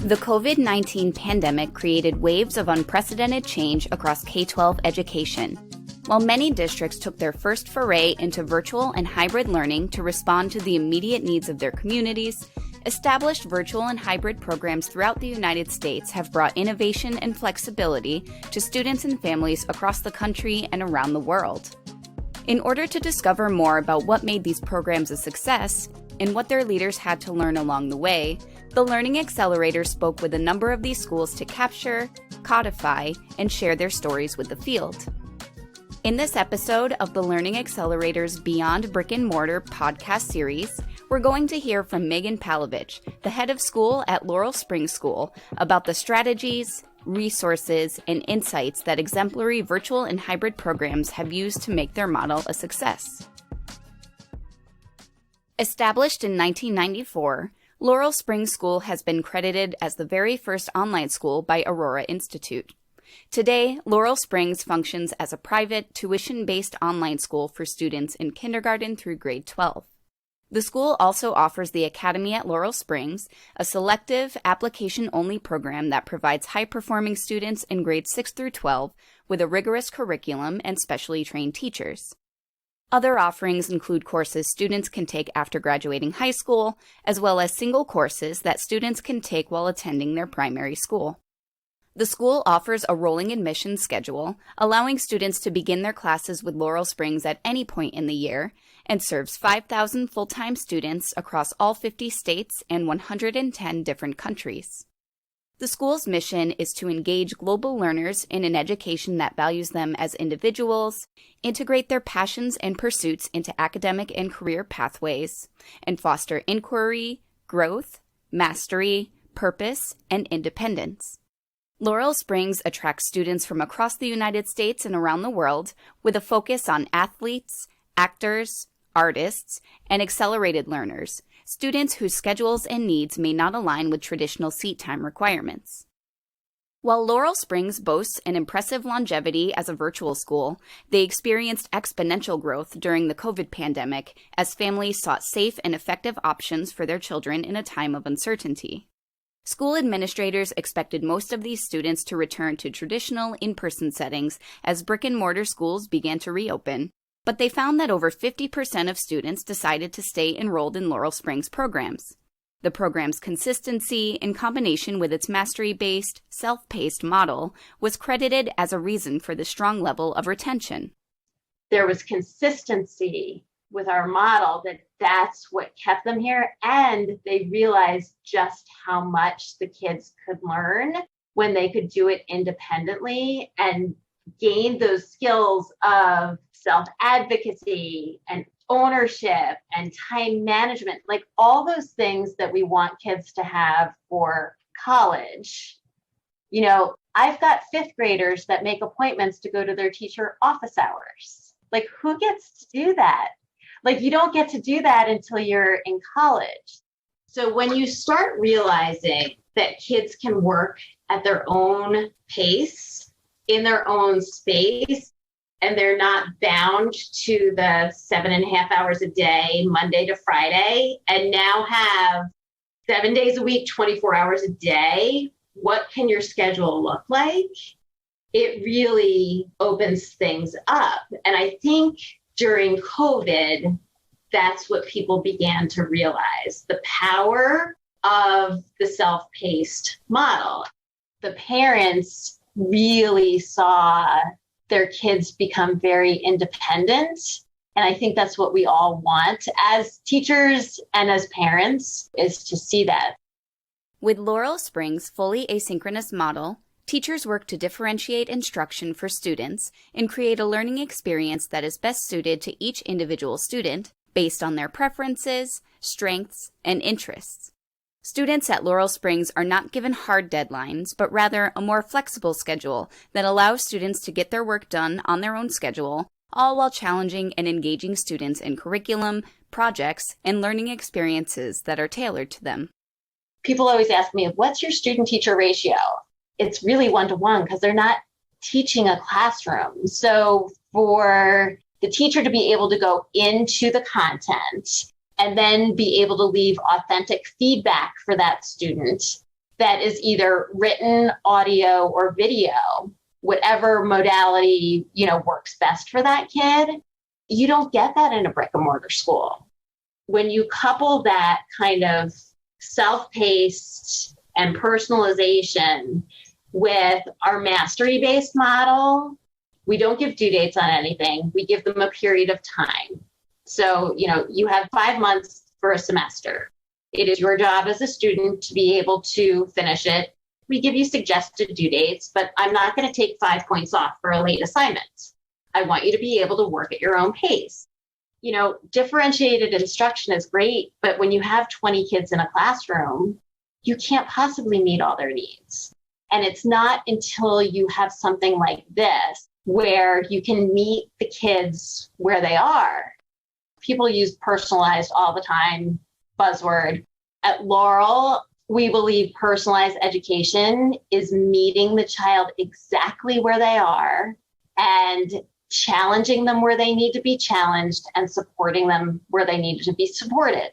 The COVID-19 pandemic created waves of unprecedented change across K-12 education. While many districts took their first foray into virtual and hybrid learning to respond to the immediate needs of their communities, established virtual and hybrid programs throughout the United States have brought innovation and flexibility to students and families across the country and around the world. In order to discover more about what made these programs a success and what their leaders had to learn along the way, the Learning Accelerator spoke with a number of these schools to capture, codify, and share their stories with the field. In this episode of the Learning Accelerator's Beyond Brick and Mortar podcast series, we're going to hear from Megan Palevich, the head of school at Laurel Springs School, about the strategies, resources, and insights that exemplary virtual and hybrid programs have used to make their model a success. Established in 1994, Laurel Springs School has been credited as the very first online school by Aurora Institute. Today, Laurel Springs functions as a private, tuition-based online school for students in kindergarten through grade 12. The school also offers the Academy at Laurel Springs, a selective, application-only program that provides high-performing students in grades 6 through 12 with a rigorous curriculum and specially trained teachers. Other offerings include courses students can take after graduating high school, as well as single courses that students can take while attending their primary school. The school offers a rolling admission schedule, allowing students to begin their classes with Laurel Springs at any point in the year, and serves 5,000 full-time students across all 50 states and 110 different countries. The school's mission is to engage global learners in an education that values them as individuals, integrate their passions and pursuits into academic and career pathways, and foster inquiry, growth, mastery, purpose, and independence. Laurel Springs attracts students from across the United States and around the world with a focus on athletes, actors, artists, and accelerated learners, students whose schedules and needs may not align with traditional seat time requirements. While Laurel Springs boasts an impressive longevity as a virtual school, they experienced exponential growth during the COVID pandemic as families sought safe and effective options for their children in a time of uncertainty. School administrators expected most of these students to return to traditional in-person settings as brick and mortar schools began to reopen, but they found that over 50% of students decided to stay enrolled in Laurel Springs programs. The program's consistency, in combination with its mastery-based, self-paced model, was credited as a reason for the strong level of retention. There was consistency with our model that's what kept them here, and they realized just how much the kids could learn when they could do it independently and gain those skills of self-advocacy and ownership and time management, like all those things that we want kids to have for college. You know, I've got fifth graders that make appointments to go to their teacher office hours. Like, who gets to do that? Like, you don't get to do that until you're in college. So when you start realizing that kids can work at their own pace, in their own space, and they're not bound to the 7.5 hours a day, Monday to Friday, and now have 7 days a week, 24 hours a day, what can your schedule look like? It really opens things up. And I think during COVID, that's what people began to realize, the power of the self-paced model. The parents really saw their kids become very independent. And I think that's what we all want as teachers and as parents, is to see that. With Laurel Springs' fully asynchronous model, teachers work to differentiate instruction for students and create a learning experience that is best suited to each individual student based on their preferences, strengths, and interests. Students at Laurel Springs are not given hard deadlines, but rather a more flexible schedule that allows students to get their work done on their own schedule, all while challenging and engaging students in curriculum, projects, and learning experiences that are tailored to them. People always ask me, what's your student-teacher ratio? It's really 1-to-1 because they're not teaching a classroom. So for the teacher to be able to go into the content and then be able to leave authentic feedback for that student that is either written, audio, or video, whatever modality, works best for that kid. You don't get that in a brick and mortar school. When you couple that kind of self-paced and personalization with our mastery-based model, we don't give due dates on anything. We give them a period of time. So, you have 5 months for a semester. It is your job as a student to be able to finish it. We give you suggested due dates, but I'm not going to take 5 points off for a late assignment. I want you to be able to work at your own pace. Differentiated instruction is great, but when you have 20 kids in a classroom, you can't possibly meet all their needs. And it's not until you have something like this where you can meet the kids where they are. People use personalized all the time, buzzword. At Laurel, we believe personalized education is meeting the child exactly where they are and challenging them where they need to be challenged and supporting them where they need to be supported.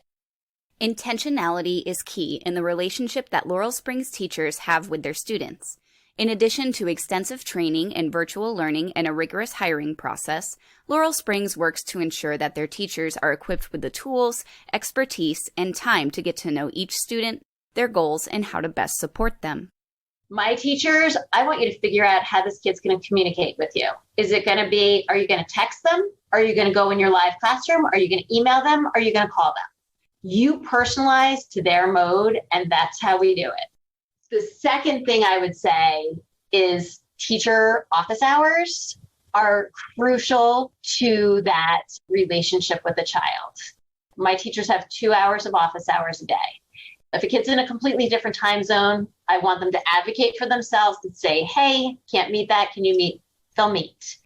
Intentionality is key in the relationship that Laurel Springs teachers have with their students. In addition to extensive training in virtual learning and a rigorous hiring process, Laurel Springs works to ensure that their teachers are equipped with the tools, expertise, and time to get to know each student, their goals, and how to best support them. My teachers, I want you to figure out how this kid's going to communicate with you. Is it going to be, are you going to text them? Are you going to go in your live classroom? Are you going to email them? Are you going to call them? You personalize to their mode, and that's how we do it. The second thing I would say is teacher office hours are crucial to that relationship with the child. My teachers have 2 hours of office hours a day. If a kid's in a completely different time zone, I want them to advocate for themselves and say, hey, can't meet that. Can you meet? They'll meet.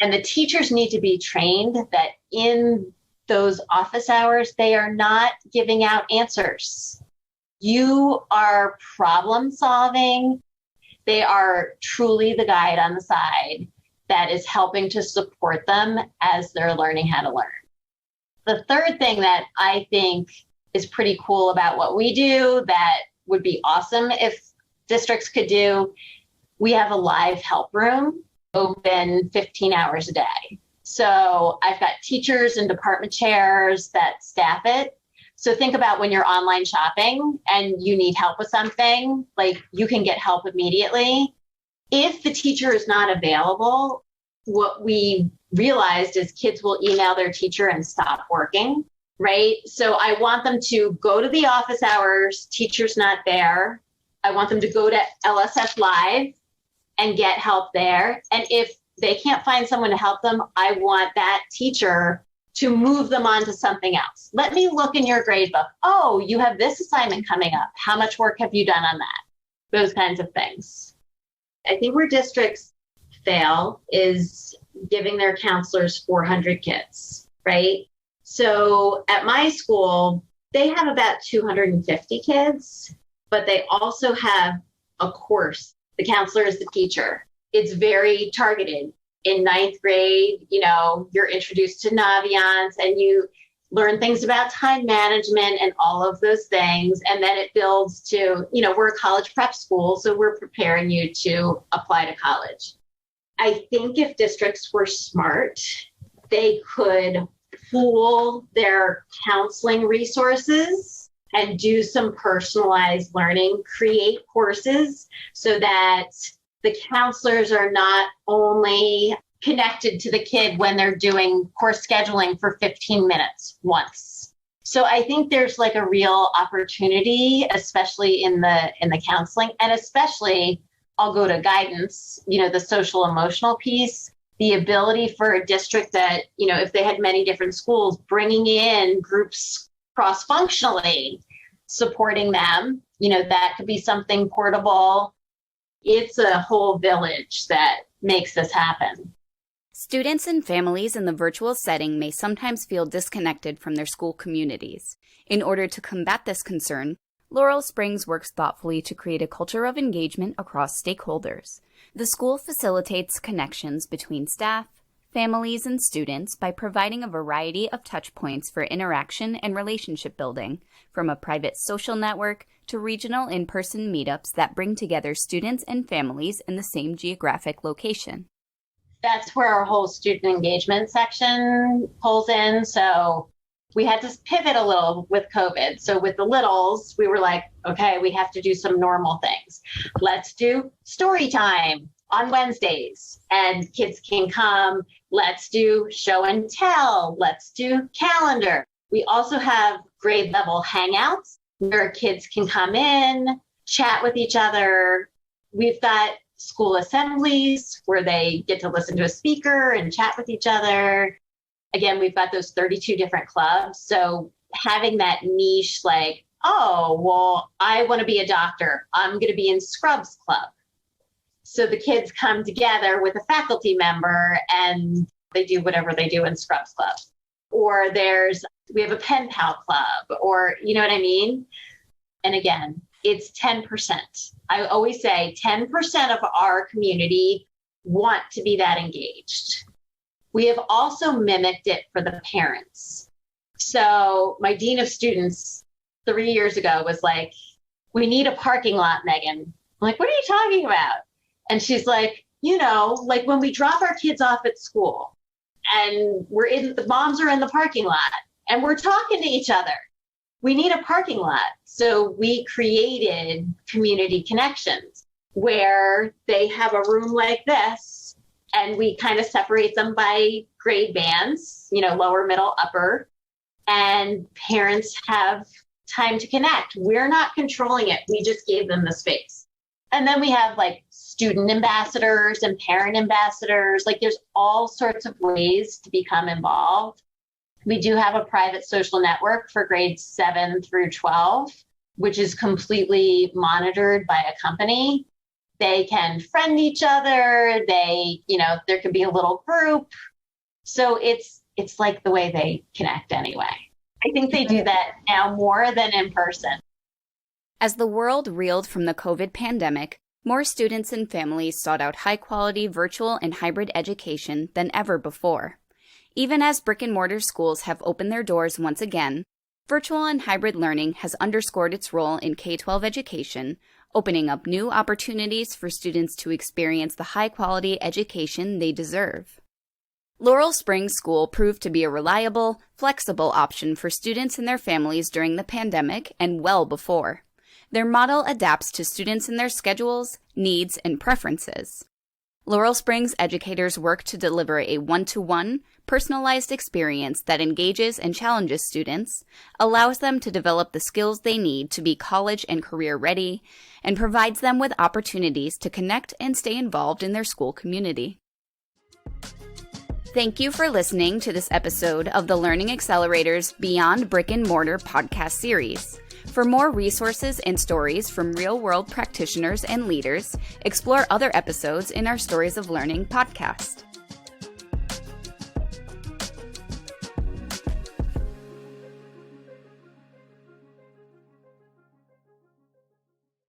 And the teachers need to be trained that in those office hours, they are not giving out answers. You are problem solving. They are truly the guide on the side that is helping to support them as they're learning how to learn. The third thing that I think is pretty cool about what we do that would be awesome if districts could do, we have a live help room open 15 hours a day. So I've got teachers and department chairs that staff it. So think about when you're online shopping and you need help with something, like you can get help immediately. If the teacher is not available, what we realized is kids will email their teacher and stop working, right? So I want them to go to the office hours, teacher's not there. I want them to go to LSF Live and get help there. And if they can't find someone to help them, I want that teacher to move them on to something else. Let me look in your grade book. Oh, you have this assignment coming up. How much work have you done on that? Those kinds of things. I think where districts fail is giving their counselors 400 kids, right? So at my school, they have about 250 kids, but they also have a course. The counselor is the teacher. It's very targeted. In 9th grade, you're introduced to Naviance and you learn things about time management and all of those things. And then it builds to, we're a college prep school, so we're preparing you to apply to college. I think if districts were smart, they could pool their counseling resources and do some personalized learning, create courses so that the counselors are not only connected to the kid when they're doing course scheduling for 15 minutes once. So I think there's like a real opportunity, especially in the counseling, and especially I'll go to guidance, the social emotional piece, the ability for a district that, if they had many different schools, bringing in groups cross-functionally, supporting them, that could be something portable. It's a whole village that makes this happen. Students and families in the virtual setting may sometimes feel disconnected from their school communities. In order to combat this concern, Laurel Springs works thoughtfully to create a culture of engagement across stakeholders. The school facilitates connections between staff, families, and students by providing a variety of touchpoints for interaction and relationship building, from a private social network to regional in-person meetups that bring together students and families in the same geographic location. That's where our whole student engagement section pulls in. So we had to pivot a little with COVID. So with the littles, we were like, okay, we have to do some normal things. Let's do story time on Wednesdays and kids can come. Let's do show and tell. Let's do calendar. We also have grade level hangouts where kids can come in, chat with each other. We've got school assemblies where they get to listen to a speaker and chat with each other. Again, we've got those 32 different clubs. So having that niche like, oh, well, I want to be a doctor. I'm going to be in Scrubs Club. So the kids come together with a faculty member and they do whatever they do in Scrubs Club. Or we have a pen pal club, or you know what I mean? And again, it's 10%. I always say 10% of our community want to be that engaged. We have also mimicked it for the parents. So my dean of students 3 years ago was like, we need a parking lot, Megan. I'm like, what are you talking about? And she's like, like when we drop our kids off at school and the moms are in the parking lot and we're talking to each other. We need a parking lot. So we created community connections where they have a room like this and we kind of separate them by grade bands, lower, middle, upper, and parents have time to connect. We're not controlling it. We just gave them the space. And then we have like student ambassadors and parent ambassadors. Like there's all sorts of ways to become involved. We do have a private social network for grades 7 through 12, which is completely monitored by a company. They can friend each other. There can be a little group. So it's like the way they connect anyway. I think they do that now more than in person. As the world reeled from the COVID pandemic, more students and families sought out high-quality virtual and hybrid education than ever before. Even as brick and mortar schools have opened their doors once again, virtual and hybrid learning has underscored its role in K-12 education, opening up new opportunities for students to experience the high-quality education they deserve. Laurel Springs School proved to be a reliable, flexible option for students and their families during the pandemic and well before. Their model adapts to students and their schedules, needs, and preferences. Laurel Springs educators work to deliver a one-to-one, personalized experience that engages and challenges students, allows them to develop the skills they need to be college and career ready, and provides them with opportunities to connect and stay involved in their school community. Thank you for listening to this episode of the Learning Accelerator's Beyond Brick and Mortar podcast series. For more resources and stories from real-world practitioners and leaders, explore other episodes in our Stories of Learning podcast.